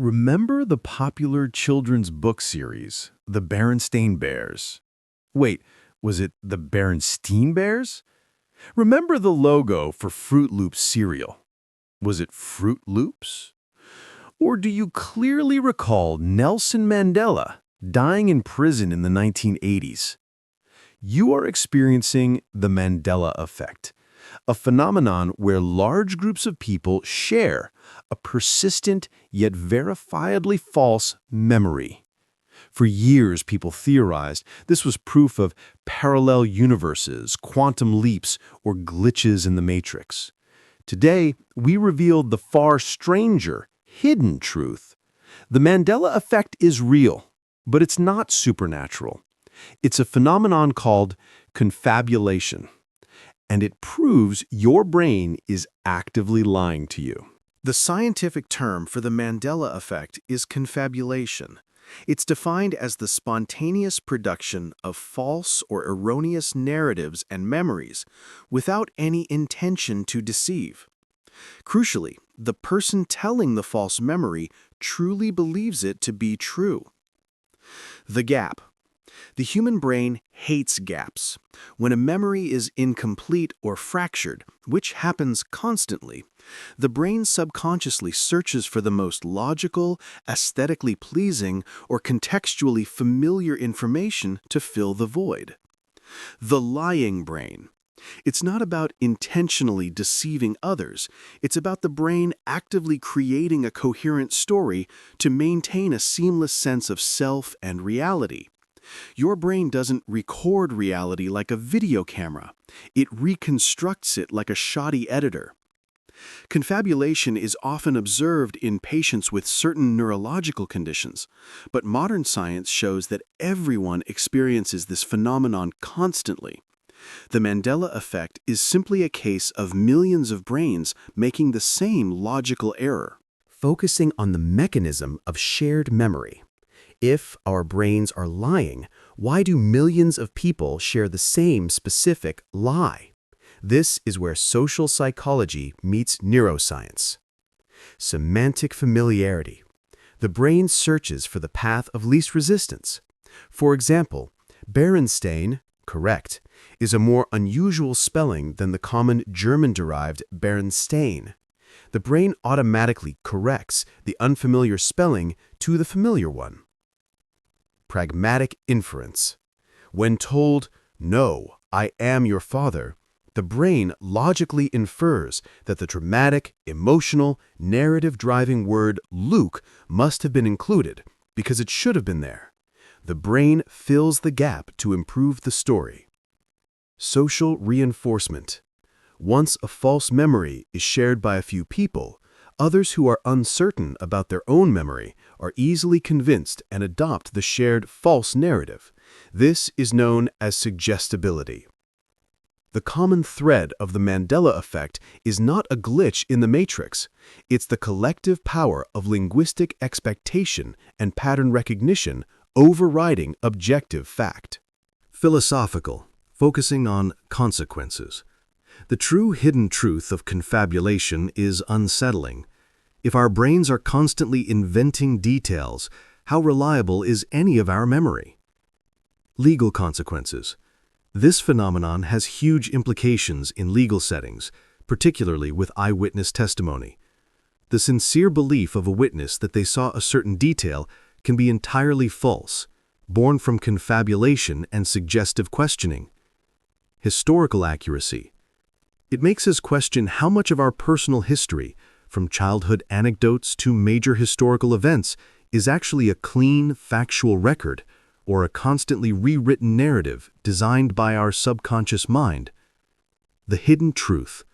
Remember the popular children's book series, The Berenstain Bears? Wait, was it the Berenstein Bears? Remember the logo for Fruit Loops cereal? Was it Fruit Loops? Or do you clearly recall Nelson Mandela dying in prison in the 1980s? You are experiencing the Mandela effect, a phenomenon where large groups of people share a persistent yet verifiably false memory. For years, people theorized this was proof of parallel universes, quantum leaps, or glitches in the matrix. Today, we revealed the far stranger, hidden truth. The Mandela effect is real, but it's not supernatural. It's a phenomenon called confabulation, and it proves your brain is actively lying to you. The scientific term for the Mandela effect is confabulation. It's defined as the spontaneous production of false or erroneous narratives and memories without any intention to deceive. Crucially, the person telling the false memory truly believes it to be true. The gap. The human brain hates gaps. When a memory is incomplete or fractured, which happens constantly, the brain subconsciously searches for the most logical, aesthetically pleasing, or contextually familiar information to fill the void. The lying brain. It's not about intentionally deceiving others. It's about the brain actively creating a coherent story to maintain a seamless sense of self and reality. Your brain doesn't record reality like a video camera. It reconstructs it like a shoddy editor. Confabulation is often observed in patients with certain neurological conditions, but modern science shows that everyone experiences this phenomenon constantly. The Mandela effect is simply a case of millions of brains making the same logical error. Focusing on the mechanism of shared memory. If our brains are lying, why do millions of people share the same specific lie? This is where social psychology meets neuroscience. Semantic familiarity. The brain searches for the path of least resistance. For example, Berenstain, correct, is a more unusual spelling than the common German-derived Berenstain. The brain automatically corrects the unfamiliar spelling to the familiar one. Pragmatic inference. When told, "No, I am your father," the brain logically infers that the dramatic, emotional, narrative-driving word Luke must have been included because it should have been there. The brain fills the gap to improve the story. Social reinforcement. Once a false memory is shared by a few people, others who are uncertain about their own memory are easily convinced and adopt the shared false narrative. This is known as suggestibility. The common thread of the Mandela effect is not a glitch in the matrix. It's the collective power of linguistic expectation and pattern recognition overriding objective fact. Philosophical, focusing on consequences. The true hidden truth of confabulation is unsettling. If our brains are constantly inventing details, how reliable is any of our memory? Legal consequences. This phenomenon has huge implications in legal settings, particularly with eyewitness testimony. The sincere belief of a witness that they saw a certain detail can be entirely false, born from confabulation and suggestive questioning. Historical accuracy. It makes us question how much of our personal history, from childhood anecdotes to major historical events, is actually a clean, factual record, or a constantly rewritten narrative designed by our subconscious mind. The hidden truth.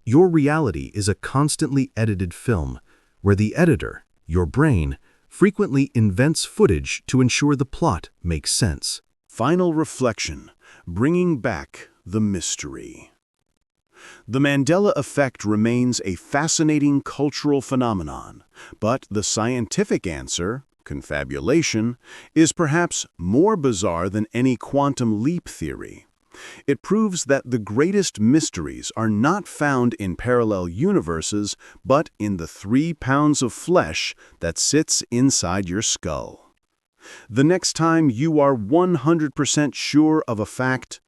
Your reality is a constantly edited film, where the editor, your brain, frequently invents footage to ensure the plot makes sense. Final reflection, bringing back the mystery. The Mandela effect remains a fascinating cultural phenomenon, but the scientific answer, confabulation, is perhaps more bizarre than any quantum leap theory. It proves that the greatest mysteries are not found in parallel universes, but in the 3 pounds of flesh that sits inside your skull. The next time you are 100% sure of a fact,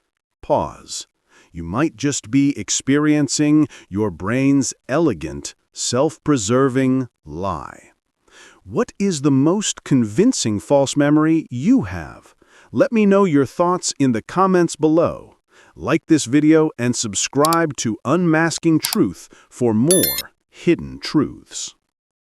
pause. You might just be experiencing your brain's elegant, self-preserving lie. What is the most convincing false memory you have? Let me know your thoughts in the comments below. Like this video and subscribe to Unmasking Truth for more hidden truths.